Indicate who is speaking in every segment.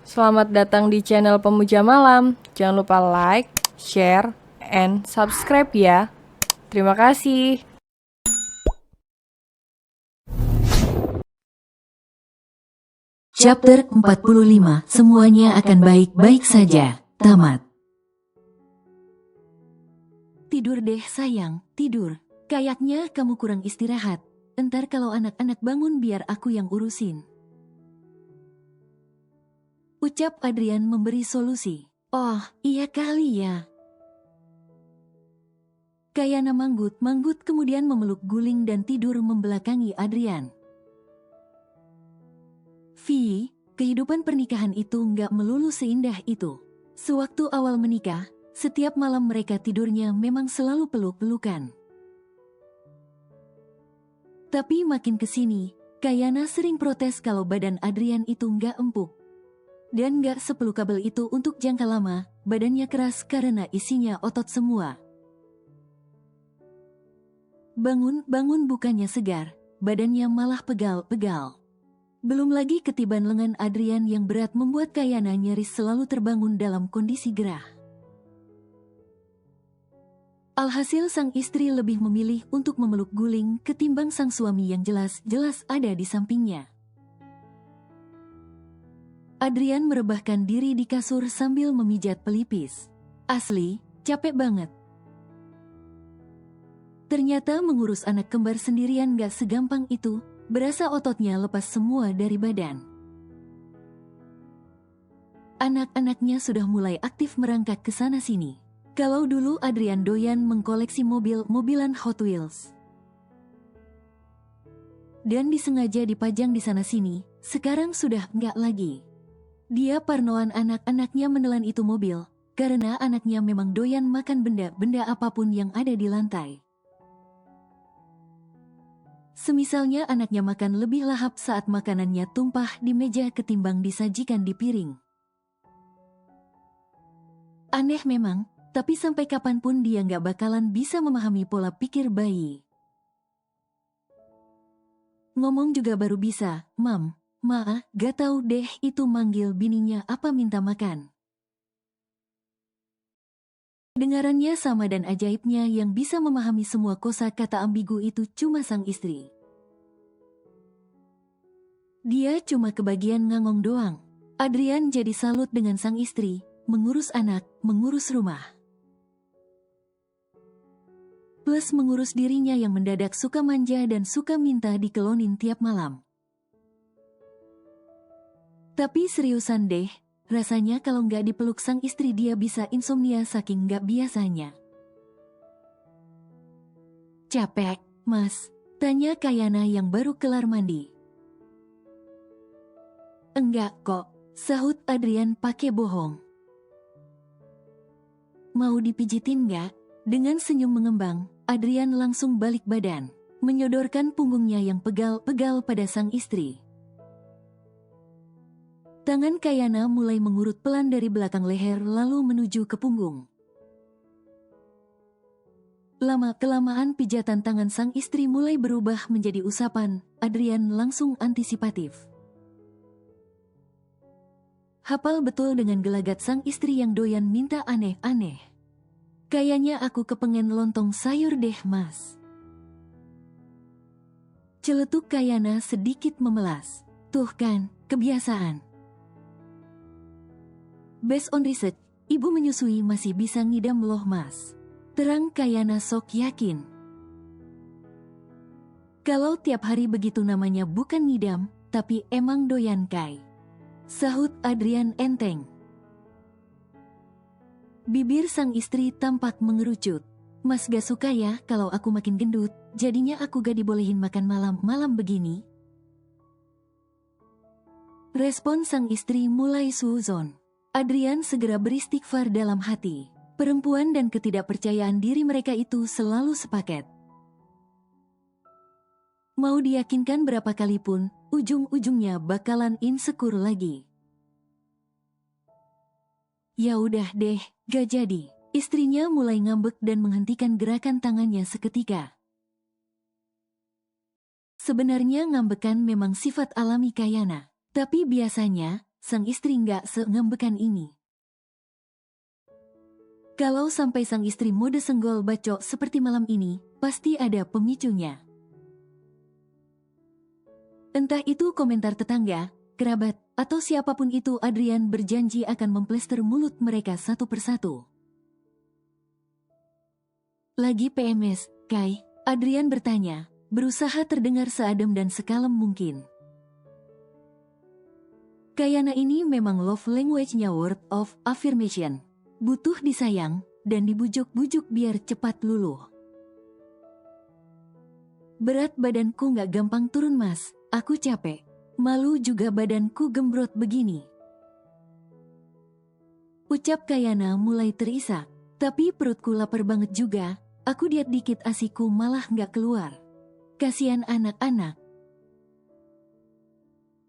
Speaker 1: Selamat datang di channel Pemuja Malam. Jangan lupa like, share, and subscribe ya. Terima kasih.
Speaker 2: Chapter 45, semuanya akan baik-baik saja. Tamat. Tidur deh sayang, tidur. Kayaknya kamu kurang istirahat. Entar kalau anak-anak bangun biar aku yang urusin. Ucap Adrian memberi solusi. Oh, iya kali ya. Kayana manggut-manggut kemudian memeluk guling dan tidur membelakangi Adrian. Vi, kehidupan pernikahan itu nggak melulu seindah itu. Sewaktu awal menikah, setiap malam mereka tidurnya memang selalu peluk-pelukan. Tapi makin kesini, Kayana sering protes kalau badan Adrian itu nggak empuk. Dan nggak sepelukabel itu untuk jangka lama, badannya keras karena isinya otot semua. Bangun bukannya segar, badannya malah pegal-pegal. Belum lagi ketiban lengan Adrian yang berat membuat Kayana nyaris selalu terbangun dalam kondisi gerah. Alhasil sang istri lebih memilih untuk memeluk guling ketimbang sang suami yang jelas-jelas ada di sampingnya. Adrian merebahkan diri di kasur sambil memijat pelipis. Asli, capek banget. Ternyata mengurus anak kembar sendirian gak segampang itu, berasa ototnya lepas semua dari badan. Anak-anaknya sudah mulai aktif merangkak ke sana-sini. Kalau dulu Adrian doyan mengkoleksi mobil-mobilan Hot Wheels. Dan disengaja dipajang di sana-sini, sekarang sudah enggak lagi. Dia parnoan anak-anaknya menelan itu mobil, karena anaknya memang doyan makan benda-benda apapun yang ada di lantai. Semisalnya anaknya makan lebih lahap saat makanannya tumpah di meja ketimbang disajikan di piring. Aneh memang, tapi sampai kapanpun dia nggak bakalan bisa memahami pola pikir bayi. Ngomong juga baru bisa, Mam, Ma, gak tahu deh itu manggil bininya apa minta makan. Dengarannya sama dan ajaibnya yang bisa memahami semua kosa-kata ambigu itu cuma sang istri. Dia cuma kebagian ngangong doang. Adrian jadi salut dengan sang istri, mengurus anak, mengurus rumah. Plus mengurus dirinya yang mendadak suka manja dan suka minta dikelonin tiap malam. Tapi seriusan deh, rasanya kalau nggak dipeluk sang istri dia bisa insomnia saking nggak biasanya. Capek, Mas? Tanya Kayana yang baru kelar mandi. Enggak kok, sahut Adrian pakai bohong. Mau dipijitin nggak? Dengan senyum mengembang, Adrian langsung balik badan, menyodorkan punggungnya yang pegal-pegal pada sang istri. Tangan Kayana mulai mengurut pelan dari belakang leher lalu menuju ke punggung. Lama-kelamaan pijatan tangan sang istri mulai berubah menjadi usapan, Adrian langsung antisipatif. Hafal betul dengan gelagat sang istri yang doyan minta aneh-aneh. Kayaknya aku kepengen lontong sayur deh, Mas. Celetuk Kayana sedikit memelas. Tuh kan, kebiasaan. Based on research, ibu menyusui masih bisa ngidam loh, Mas. Terang Kayana sok yakin. Kalau tiap hari begitu namanya bukan ngidam, tapi emang doyan Kai. Sahut Adrian enteng. Bibir sang istri tampak mengerucut. Mas gak suka ya kalau aku makin gendut, jadinya aku gak dibolehin makan malam-malam begini? Respon sang istri mulai suuzon. Adrian segera beristighfar dalam hati. Perempuan dan ketidakpercayaan diri mereka itu selalu sepaket. Mau diyakinkan berapa kali pun, ujung-ujungnya bakalan insecure lagi. Ya udah deh, gak jadi. Istrinya mulai ngambek dan menghentikan gerakan tangannya seketika. Sebenarnya ngambekan memang sifat alami Kayana, tapi biasanya sang istri nggak sengembekan ini. Kalau sampai sang istri mode senggol bacok seperti malam ini, pasti ada pemicunya. Entah itu komentar tetangga, kerabat, atau siapapun itu, Adrian berjanji akan memplester mulut mereka satu persatu. Lagi PMS, Kai? Adrian bertanya, berusaha terdengar seadem dan sekalem mungkin. Kayana ini memang love language-nya word of affirmation. Butuh disayang, dan dibujuk-bujuk biar cepat luluh. Berat badanku gak gampang turun mas, aku capek. Malu juga badanku gembrot begini. Ucap Kayana mulai terisak, tapi perutku lapar banget juga, aku diet dikit asiku malah gak keluar. Kasian anak-anak.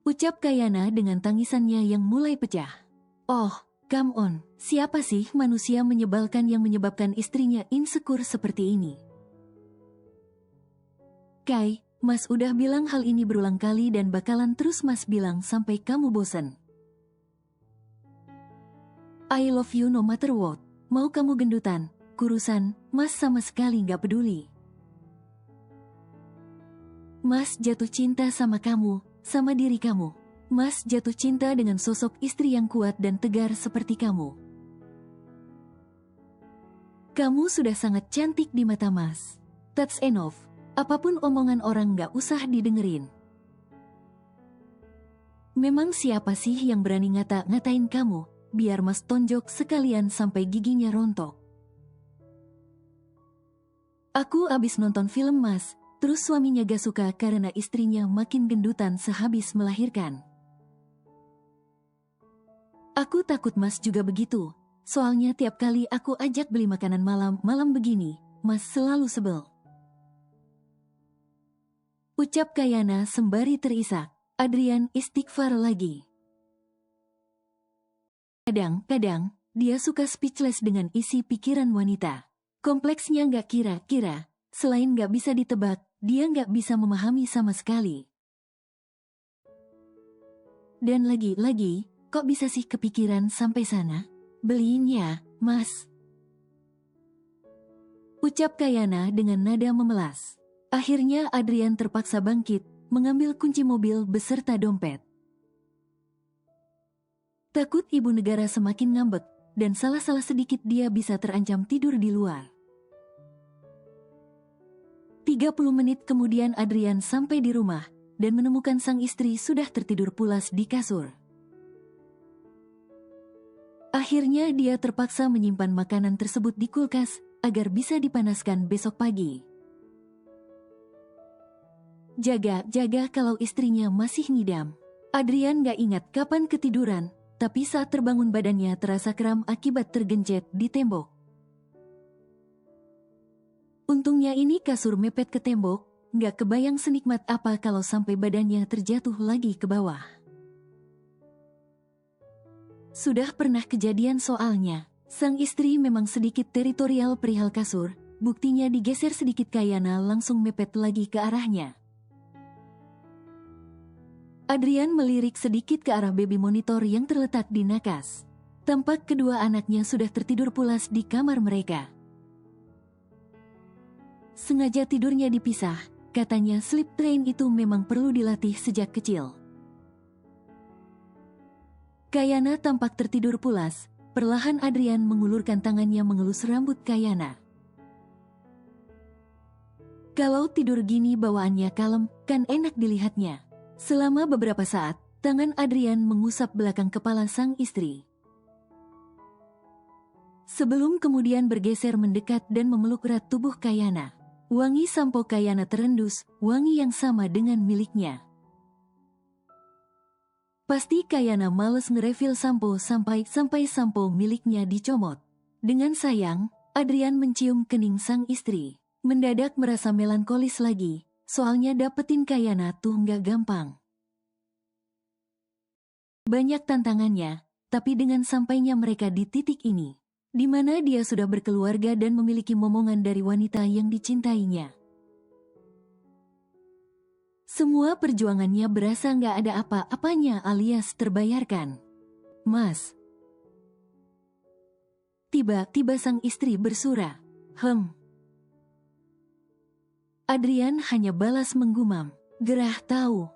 Speaker 2: Ucap Kayana dengan tangisannya yang mulai pecah. Oh, come on, siapa sih manusia menyebalkan yang menyebabkan istrinya insecure seperti ini? Kai, Mas udah bilang hal ini berulang kali dan bakalan terus Mas bilang sampai kamu bosan. I love you no matter what. Mau kamu gendutan, kurusan, Mas sama sekali gak peduli. Mas jatuh cinta sama kamu, sama diri kamu. Mas jatuh cinta dengan sosok istri yang kuat dan tegar seperti kamu. Kamu sudah sangat cantik di mata Mas. That's enough. Apapun omongan orang gak usah didengerin. Memang siapa sih yang berani ngata-ngatain kamu, biar Mas tonjok sekalian sampai giginya rontok. Aku abis nonton film Mas, terus suaminya gak suka karena istrinya makin gendutan sehabis melahirkan. Aku takut Mas juga begitu, soalnya tiap kali aku ajak beli makanan malam-malam begini, Mas selalu sebel. Ucap Kayana sembari terisak. Adrian istighfar lagi. Kadang-kadang, dia suka speechless dengan isi pikiran wanita. Kompleksnya gak kira-kira, selain gak bisa ditebak, dia gak bisa memahami sama sekali. Dan lagi-lagi, kok bisa sih kepikiran sampai sana? Beliin ya, Mas. Ucap Kayana dengan nada memelas. Akhirnya Adrian terpaksa bangkit, mengambil kunci mobil beserta dompet. Takut ibu negara semakin ngambek, dan salah-salah sedikit dia bisa terancam tidur di luar. 30 menit kemudian Adrian sampai di rumah, dan menemukan sang istri sudah tertidur pulas di kasur. Akhirnya dia terpaksa menyimpan makanan tersebut di kulkas, agar bisa dipanaskan besok pagi. Jaga kalau istrinya masih ngidam. Adrian gak ingat kapan ketiduran, tapi saat terbangun badannya terasa kram akibat tergencet di tembok. Untungnya ini kasur mepet ke tembok, gak kebayang senikmat apa kalau sampai badannya terjatuh lagi ke bawah. Sudah pernah kejadian soalnya, sang istri memang sedikit teritorial perihal kasur, buktinya digeser sedikit Kayana langsung mepet lagi ke arahnya. Adrian melirik sedikit ke arah baby monitor yang terletak di nakas. Tampak kedua anaknya sudah tertidur pulas di kamar mereka. Sengaja tidurnya dipisah, katanya sleep train itu memang perlu dilatih sejak kecil. Kayana tampak tertidur pulas, perlahan Adrian mengulurkan tangannya mengelus rambut Kayana. Kalau tidur gini bawaannya kalem, kan enak dilihatnya. Selama beberapa saat, tangan Adrian mengusap belakang kepala sang istri. Sebelum kemudian bergeser mendekat dan memeluk erat tubuh Kayana. Wangi sampo Kayana terendus, wangi yang sama dengan miliknya. Pasti Kayana males ngerefill sampo sampai sampo miliknya dicomot. Dengan sayang, Adrian mencium kening sang istri. Mendadak merasa melankolis lagi. Soalnya dapetin Kayana tuh nggak gampang. Banyak tantangannya, tapi dengan sampainya mereka di titik ini, di mana dia sudah berkeluarga dan memiliki momongan dari wanita yang dicintainya. Semua perjuangannya berasa nggak ada apa-apanya alias terbayarkan. Mas. Tiba-tiba sang istri bersura. Adrian hanya balas menggumam. Gerah tahu.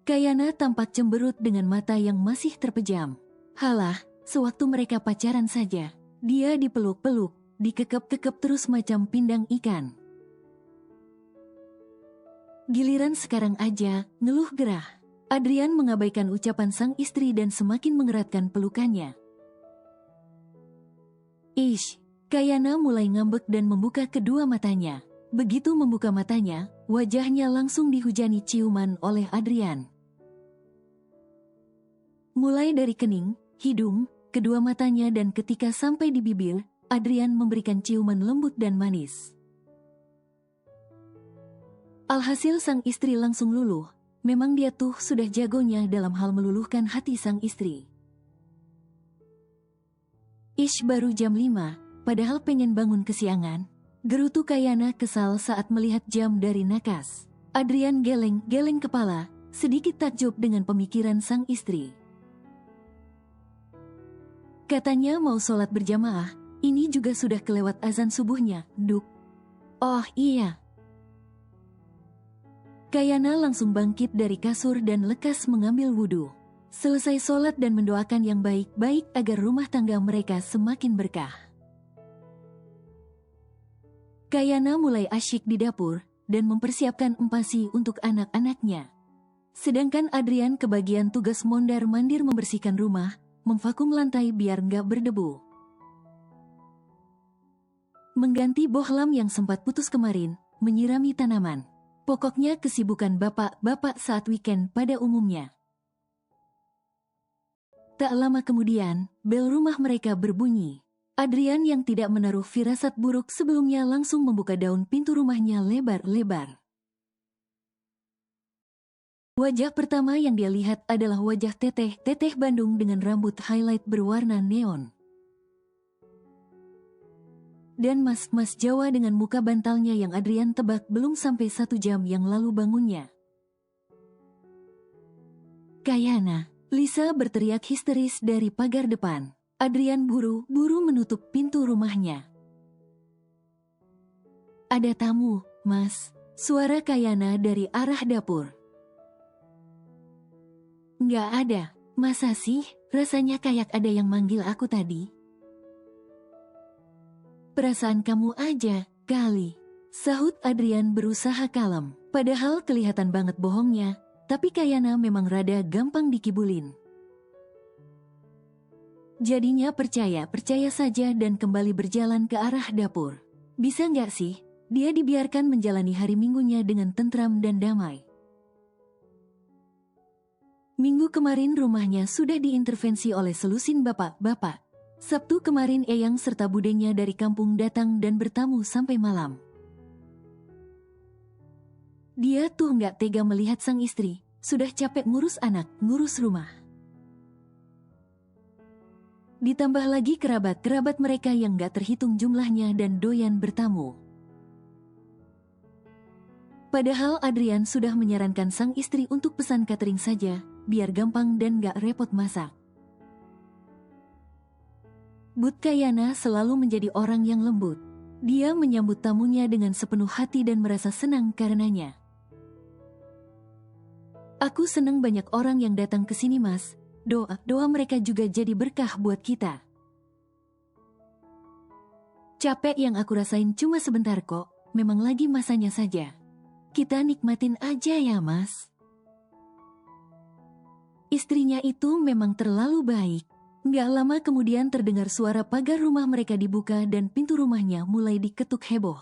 Speaker 2: Kayana tampak cemberut dengan mata yang masih terpejam. Halah, sewaktu mereka pacaran saja, dia dipeluk-peluk, dikekep-kekep terus macam pindang ikan. Giliran sekarang aja, ngeluh gerah. Adrian mengabaikan ucapan sang istri dan semakin mengeratkan pelukannya. Ish, Kayana mulai ngambek dan membuka kedua matanya. Begitu membuka matanya, wajahnya langsung dihujani ciuman oleh Adrian. Mulai dari kening, hidung, kedua matanya dan ketika sampai di bibir, Adrian memberikan ciuman lembut dan manis. Alhasil sang istri langsung luluh. Memang dia tuh sudah jagonya dalam hal meluluhkan hati sang istri. Ish, baru jam 5, padahal pengen bangun kesiangan. Gerutu Kayana kesal saat melihat jam dari nakas. Adrian geleng-geleng kepala, sedikit takjub dengan pemikiran sang istri. Katanya mau sholat berjamaah, ini juga sudah kelewat azan subuhnya, Duk. Oh iya. Kayana langsung bangkit dari kasur dan lekas mengambil wudhu. Selesai sholat dan mendoakan yang baik-baik agar rumah tangga mereka semakin berkah. Kayana mulai asyik di dapur dan mempersiapkan empasi untuk anak-anaknya. Sedangkan Adrian kebagian tugas mondar-mandir membersihkan rumah, memvakum lantai biar nggak berdebu. Mengganti bohlam yang sempat putus kemarin, menyirami tanaman. Pokoknya kesibukan bapak-bapak saat weekend pada umumnya. Tak lama kemudian, bel rumah mereka berbunyi. Adrian yang tidak menaruh firasat buruk sebelumnya langsung membuka daun pintu rumahnya lebar-lebar. Wajah pertama yang dia lihat adalah wajah Teteh Bandung dengan rambut highlight berwarna neon. Dan mas Jawa dengan muka bantalnya yang Adrian tebak belum sampai 1 jam yang lalu bangunnya. Kayana, Lisa berteriak histeris dari pagar depan. Adrian buru-buru menutup pintu rumahnya. Ada tamu, Mas. Suara Kayana dari arah dapur. Nggak ada, masa sih? Rasanya kayak ada yang manggil aku tadi. Perasaan kamu aja, kali. Sahut Adrian berusaha kalem. Padahal kelihatan banget bohongnya, tapi Kayana memang rada gampang dikibulin. Jadinya percaya saja dan kembali berjalan ke arah dapur. Bisa nggak sih, dia dibiarkan menjalani hari minggunya dengan tentram dan damai. Minggu kemarin rumahnya sudah diintervensi oleh selusin bapak-bapak. Sabtu kemarin Eyang serta budenya dari kampung datang dan bertamu sampai malam. Dia tuh nggak tega melihat sang istri, sudah capek ngurus anak, ngurus rumah. Ditambah lagi kerabat-kerabat mereka yang nggak terhitung jumlahnya dan doyan bertamu. Padahal Adrian sudah menyarankan sang istri untuk pesan catering saja, biar gampang dan nggak repot masak. But Kayana selalu menjadi orang yang lembut. Dia menyambut tamunya dengan sepenuh hati dan merasa senang karenanya. Aku senang banyak orang yang datang ke sini, Mas. Doa mereka juga jadi berkah buat kita. Capek yang aku rasain cuma sebentar kok, memang lagi masanya saja. Kita nikmatin aja ya, Mas. Istrinya itu memang terlalu baik. Nggak lama kemudian terdengar suara pagar rumah mereka dibuka dan pintu rumahnya mulai diketuk heboh.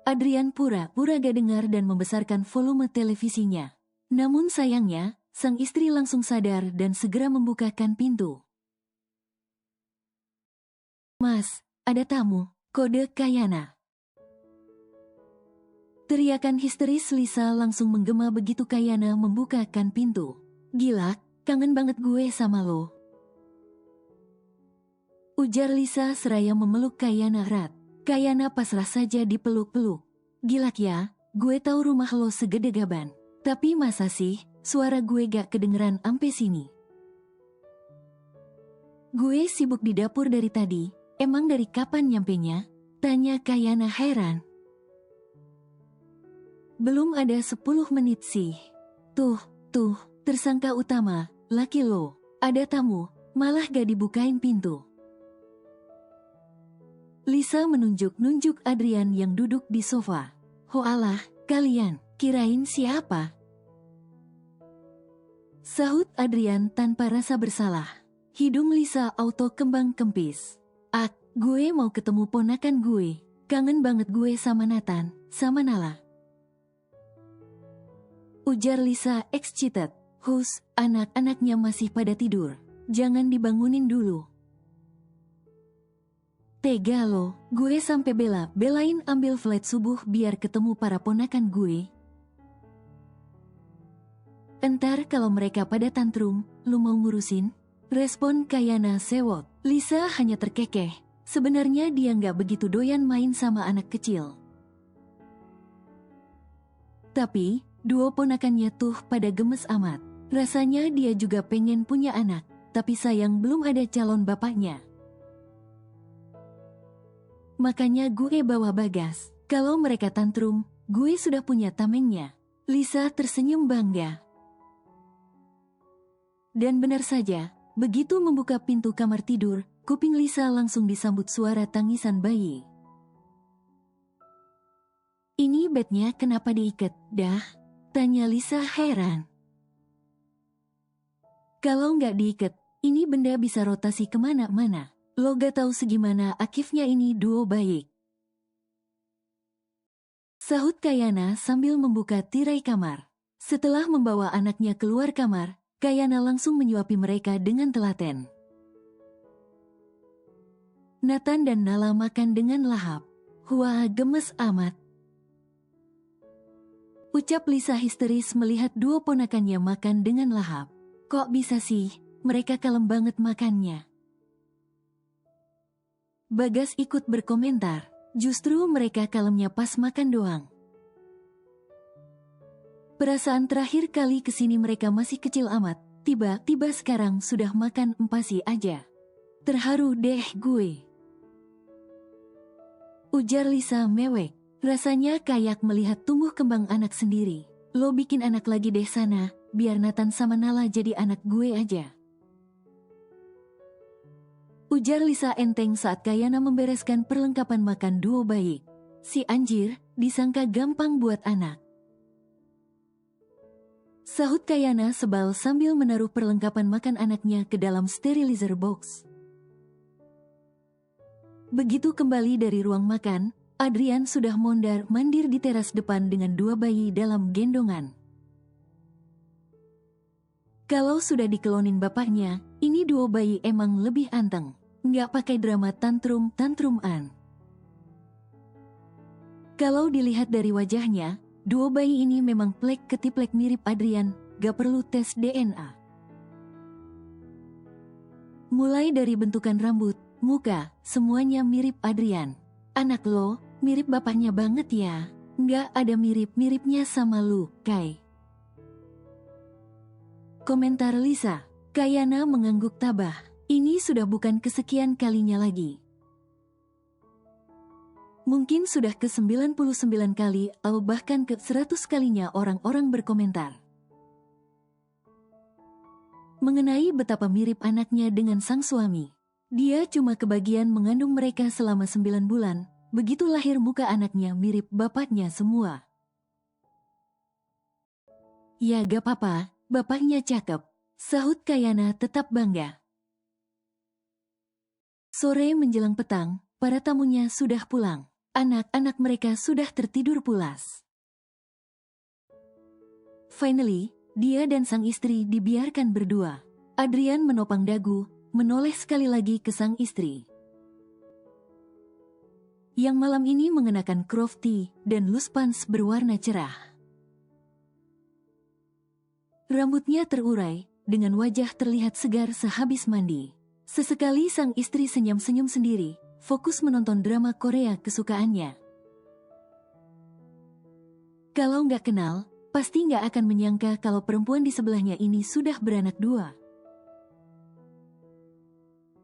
Speaker 2: Adrian pura-pura gak dengar dan membesarkan volume televisinya. Namun sayangnya, sang istri langsung sadar dan segera membukakan pintu. Mas, ada tamu, kode Kayana. Teriakan histeris Lisa langsung menggema begitu Kayana membukakan pintu. Gila, kangen banget gue sama lo. Ujar Lisa seraya memeluk Kayana erat. Kayana pasrah saja dipeluk-peluk. Gilak ya, gue tahu rumah lo segede gaban. Tapi masa sih, suara gue gak kedengeran ampe sini. Gue sibuk di dapur dari tadi, emang dari kapan nyampenya? Tanya Kayana heran. Belum ada 10 menit sih. Tuh, tersangka utama, laki lo, ada tamu, malah gak dibukain pintu. Lisa menunjuk-nunjuk Adrian yang duduk di sofa. Hoalah, kalian, kirain siapa? Sahut Adrian tanpa rasa bersalah. Hidung Lisa auto kembang kempis. Gue mau ketemu ponakan gue. Kangen banget gue sama Nathan, sama Nala. Ujar Lisa excited. Hus, anak-anaknya masih pada tidur. Jangan dibangunin dulu. Tega lo, gue sampai belain ambil flight subuh biar ketemu para ponakan gue. Entar kalau mereka pada tantrum, lu mau ngurusin? Respon Kayana sewot. Lisa hanya terkekeh. Sebenarnya dia nggak begitu doyan main sama anak kecil. Tapi, dua ponakannya tuh pada gemes amat. Rasanya dia juga pengen punya anak, tapi sayang belum ada calon bapaknya. Makanya gue bawa Bagas. Kalau mereka tantrum, gue sudah punya tamengnya. Lisa tersenyum bangga. Dan benar saja, begitu membuka pintu kamar tidur, kuping Lisa langsung disambut suara tangisan bayi. Ini bednya kenapa diikat, dah? Tanya Lisa heran. Kalau nggak diikat, ini benda bisa rotasi kemana-mana. Lo gak tahu segimana akifnya ini duo baik. Sahut Kayana sambil membuka tirai kamar. Setelah membawa anaknya keluar kamar, Kayana langsung menyuapi mereka dengan telaten. Nathan dan Nala makan dengan lahap. Wah, gemes amat. Ucap Lisa histeris melihat dua ponakannya makan dengan lahap. Kok bisa sih, mereka kalem banget makannya. Bagas ikut berkomentar. Justru mereka kalemnya pas makan doang. Perasaan terakhir kali kesini mereka masih kecil amat, tiba-tiba sekarang sudah makan empasi aja. Terharu deh gue. Ujar Lisa mewek, rasanya kayak melihat tumbuh kembang anak sendiri. Lo bikin anak lagi deh sana, biar Nathan sama Nala jadi anak gue aja. Ujar Lisa enteng saat Kayana membereskan perlengkapan makan duo bayi. Si anjir, disangka gampang buat anak. Sahut Kayana sebal sambil menaruh perlengkapan makan anaknya ke dalam sterilizer box. Begitu kembali dari ruang makan, Adrian sudah mondar-mandir di teras depan dengan dua bayi dalam gendongan. Kalau sudah dikelonin bapaknya, ini dua bayi emang lebih anteng. Nggak pakai drama tantrum-tantruman. Kalau dilihat dari wajahnya, dua bayi ini memang plek ketiplek mirip Adrian, gak perlu tes DNA. Mulai dari bentukan rambut, muka, semuanya mirip Adrian. Anak lo, mirip bapaknya banget ya. Nggak ada mirip-miripnya sama lu, Kai. Komentar Lisa. Kayana mengangguk tabah. Ini sudah bukan kesekian kalinya lagi. Mungkin sudah ke-99 kali atau bahkan ke-100 kalinya orang-orang berkomentar mengenai betapa mirip anaknya dengan sang suami. Dia cuma kebagian mengandung mereka selama 9 bulan, begitu lahir muka anaknya mirip bapaknya semua. Ya gak apa-apa, bapaknya cakep, sahut Kayana tetap bangga. Sore menjelang petang, para tamunya sudah pulang. Anak-anak mereka sudah tertidur pulas. Finally, dia dan sang istri dibiarkan berdua. Adrian menopang dagu, menoleh sekali lagi ke sang istri. Yang malam ini mengenakan crofty dan loose pants berwarna cerah. Rambutnya terurai, dengan wajah terlihat segar sehabis mandi. Sesekali sang istri senyum-senyum sendiri, fokus menonton drama Korea kesukaannya. Kalau nggak kenal, pasti nggak akan menyangka kalau perempuan di sebelahnya ini sudah beranak dua.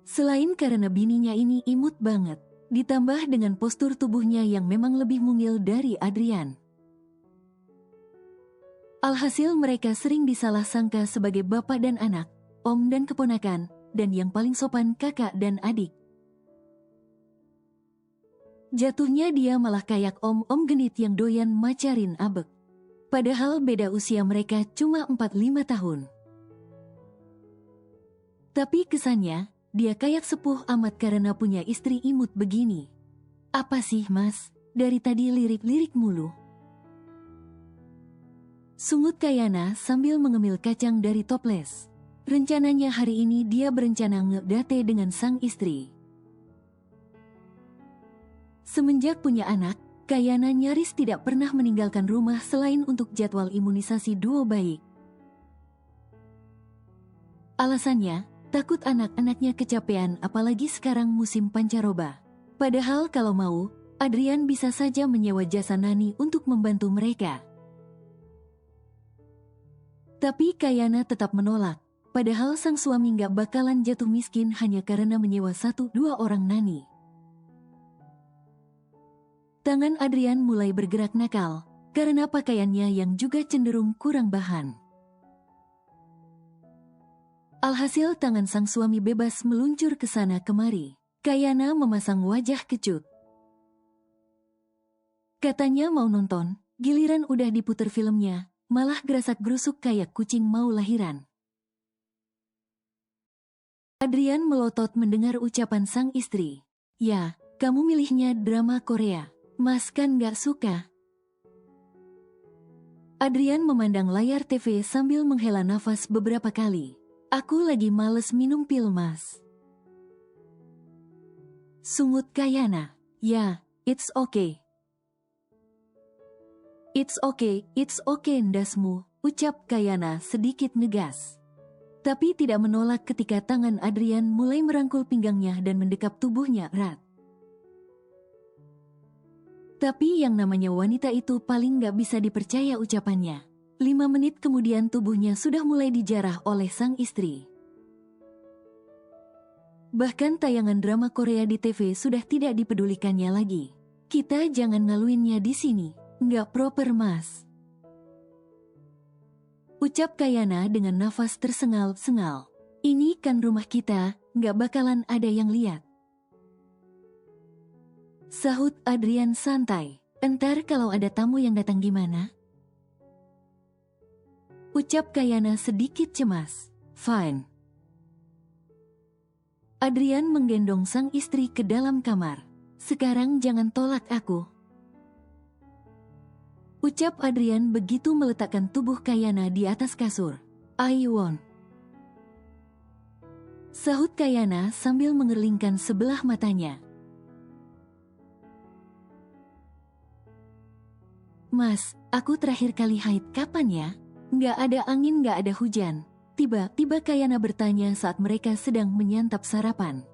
Speaker 2: Selain karena bininya ini imut banget, ditambah dengan postur tubuhnya yang memang lebih mungil dari Adrian. Alhasil mereka sering disalah sangka sebagai bapak dan anak, om dan keponakan, dan yang paling sopan kakak dan adik. Jatuhnya dia malah kayak om-om genit yang doyan macarin abek. Padahal beda usia mereka cuma 4-5 tahun. Tapi kesannya, dia kayak sepuh amat karena punya istri imut begini. Apa sih mas, dari tadi lirik-lirik mulu? Sungut Kayana sambil mengemil kacang dari toples. Rencananya hari ini dia berencana ngedate dengan sang istri. Semenjak punya anak, Kayana nyaris tidak pernah meninggalkan rumah selain untuk jadwal imunisasi duo bayi. Alasannya, takut anak-anaknya kecapean apalagi sekarang musim pancaroba. Padahal kalau mau, Adrian bisa saja menyewa jasa nani untuk membantu mereka. Tapi Kayana tetap menolak, padahal sang suami nggak bakalan jatuh miskin hanya karena menyewa 1-2 orang nani. Tangan Adrian mulai bergerak nakal, karena pakaiannya yang juga cenderung kurang bahan. Alhasil tangan sang suami bebas meluncur ke sana kemari. Kayana memasang wajah kecut. Katanya mau nonton, giliran udah diputer filmnya, malah gerasak-gerusuk kayak kucing mau lahiran. Adrian melotot mendengar ucapan sang istri. Ya, kamu milihnya drama Korea, mas kan gak suka. Adrian memandang layar TV sambil menghela nafas beberapa kali. Aku lagi males minum pil mas. Sungut Kayana. Ya, it's okay. It's okay ndasmu, ucap Kayana sedikit ngegas. Tapi tidak menolak ketika tangan Adrian mulai merangkul pinggangnya dan mendekap tubuhnya erat. Tapi yang namanya wanita itu paling gak bisa dipercaya ucapannya. 5 menit kemudian tubuhnya sudah mulai dijarah oleh sang istri. Bahkan tayangan drama Korea di TV sudah tidak dipedulikannya lagi. Kita jangan ngaluinnya di sini, nggak proper mas. Ucap Kayana dengan nafas tersengal-sengal. Ini kan rumah kita, nggak bakalan ada yang lihat. Sahut Adrian santai. Entar kalau ada tamu yang datang gimana? Ucap Kayana sedikit cemas. Fine. Adrian menggendong sang istri ke dalam kamar. Sekarang jangan tolak aku. Ucap Adrian begitu meletakkan tubuh Kayana di atas kasur. I won't. Sahut Kayana sambil mengerlingkan sebelah matanya. Mas, aku terakhir kali haid kapan ya? Nggak ada angin, nggak ada hujan. Tiba-tiba Kayana bertanya saat mereka sedang menyantap sarapan.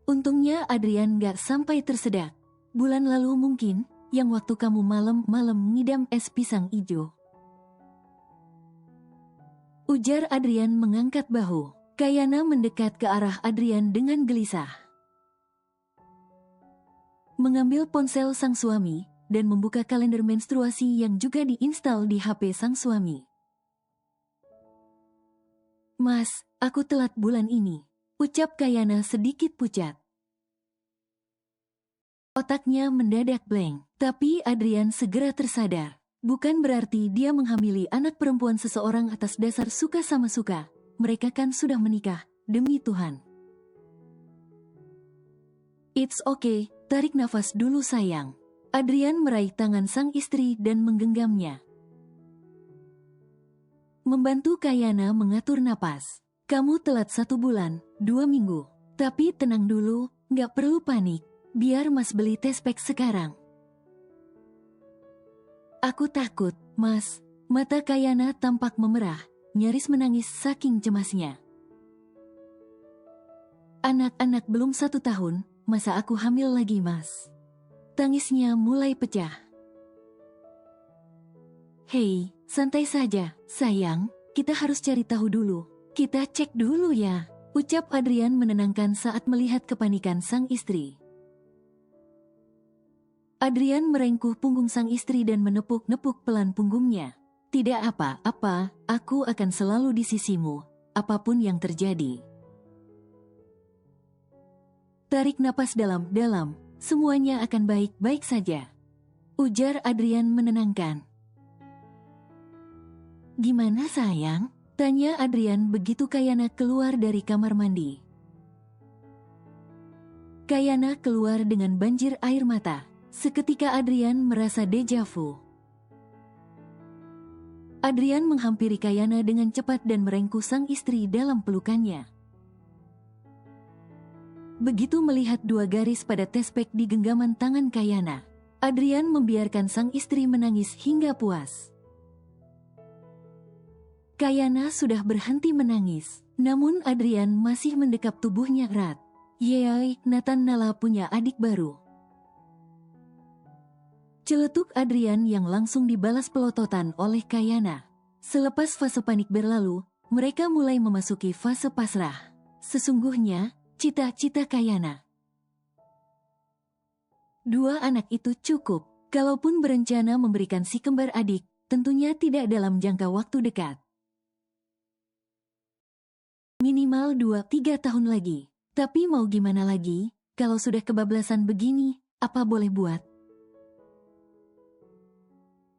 Speaker 2: Untungnya Adrian nggak sampai tersedak. Bulan lalu mungkin, yang waktu kamu malam-malam ngidam es pisang ijo. Ujar Adrian mengangkat bahu. Kayana mendekat ke arah Adrian dengan gelisah. Mengambil ponsel sang suami, dan membuka kalender menstruasi yang juga diinstal di HP sang suami. Mas, aku telat bulan ini, ucap Kayana sedikit pucat. Otaknya mendadak blank, tapi Adrian segera tersadar. Bukan berarti dia menghamili anak perempuan seseorang atas dasar suka sama suka. Mereka kan sudah menikah, demi Tuhan. It's okay, tarik nafas dulu sayang. Adrian meraih tangan sang istri dan menggenggamnya. Membantu Kayana mengatur napas. Kamu telat 1 bulan, 2 minggu. Tapi tenang dulu, gak perlu panik. Biar mas beli tespek sekarang. Aku takut, mas. Mata Kayana tampak memerah, nyaris menangis saking cemasnya. Anak-anak belum 1 tahun, masa aku hamil lagi mas? Tangisnya mulai pecah. Hei, santai saja, sayang. Kita harus cari tahu dulu. Kita cek dulu ya, ucap Adrian menenangkan saat melihat kepanikan sang istri. Adrian merengkuh punggung sang istri dan menepuk-nepuk pelan punggungnya. Tidak apa-apa, aku akan selalu di sisimu, apapun yang terjadi. Tarik napas dalam-dalam, semuanya akan baik-baik saja, ujar Adrian menenangkan. Gimana sayang? Tanya Adrian begitu Kayana keluar dari kamar mandi. Kayana keluar dengan banjir air mata. Seketika Adrian merasa deja vu. Adrian menghampiri Kayana dengan cepat dan merengkuh sang istri dalam pelukannya. Begitu melihat dua garis pada tespek di genggaman tangan Kayana, Adrian membiarkan sang istri menangis hingga puas. Kayana sudah berhenti menangis, namun Adrian masih mendekap tubuhnya erat. Yeay, Nathan Nala punya adik baru. Celetuk Adrian yang langsung dibalas pelototan oleh Kayana. Selepas fase panik berlalu, mereka mulai memasuki fase pasrah. Sesungguhnya, cita-cita Kayana. Dua anak itu cukup, kalaupun berencana memberikan si kembar adik, tentunya tidak dalam jangka waktu dekat. Minimal 2-3 tahun lagi. Tapi mau gimana lagi, kalau sudah kebablasan begini, apa boleh buat?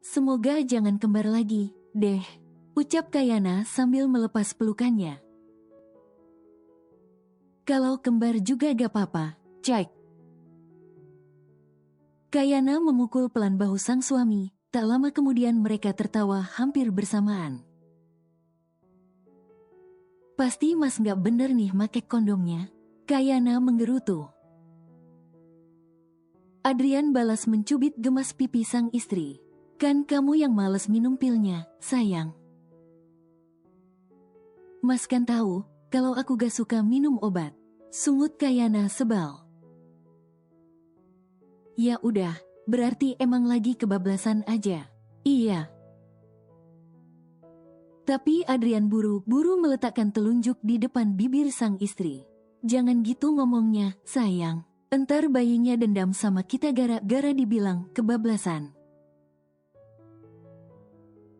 Speaker 2: Semoga jangan kembar lagi, deh, ucap Kayana sambil melepas pelukannya. Kalau kembar juga gak apa-apa, cek. Kayana memukul pelan bahu sang suami, tak lama kemudian mereka tertawa hampir bersamaan. Pasti mas gak bener nih make kondomnya, Kayana menggerutu. Adrian balas mencubit gemas pipi sang istri. Kan kamu yang males minum pilnya, sayang. Mas kan tahu, kalau aku gak suka minum obat, sungut Kayana sebal. Ya udah, berarti emang lagi kebablasan aja. Iya. Tapi Adrian buru-buru meletakkan telunjuk di depan bibir sang istri. Jangan gitu ngomongnya, sayang. Entar bayinya dendam sama kita gara-gara dibilang kebablasan.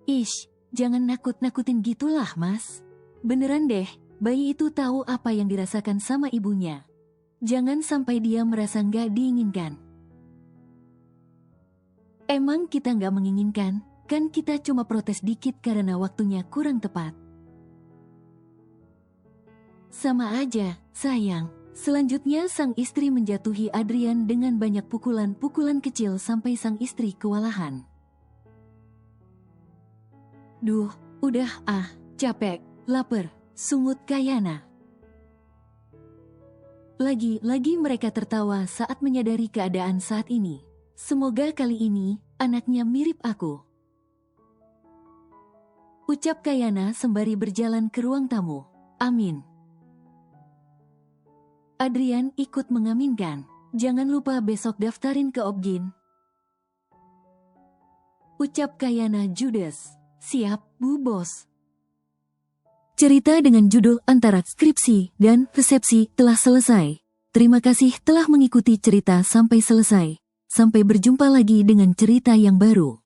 Speaker 2: Ish, jangan nakut-nakutin gitulah mas. Beneran deh, bayi itu tahu apa yang dirasakan sama ibunya. Jangan sampai dia merasa nggak diinginkan. Emang kita nggak menginginkan? Kan kita cuma protes dikit karena waktunya kurang tepat. Sama aja, sayang. Selanjutnya sang istri menjatuhi Adrian dengan banyak pukulan-pukulan kecil sampai sang istri kewalahan. Duh, udah capek, lapar, sungut Kayana. Lagi-lagi mereka tertawa saat menyadari keadaan saat ini. Semoga kali ini, anaknya mirip aku, ucap Kayana sembari berjalan ke ruang tamu. Amin. Adrian ikut mengaminkan. Jangan lupa besok daftarin ke Obgyn, ucap Kayana judes. Siap, Bu Bos. Cerita dengan judul Antara Skripsi dan Resepsi telah selesai. Terima kasih telah mengikuti cerita sampai selesai. Sampai berjumpa lagi dengan cerita yang baru.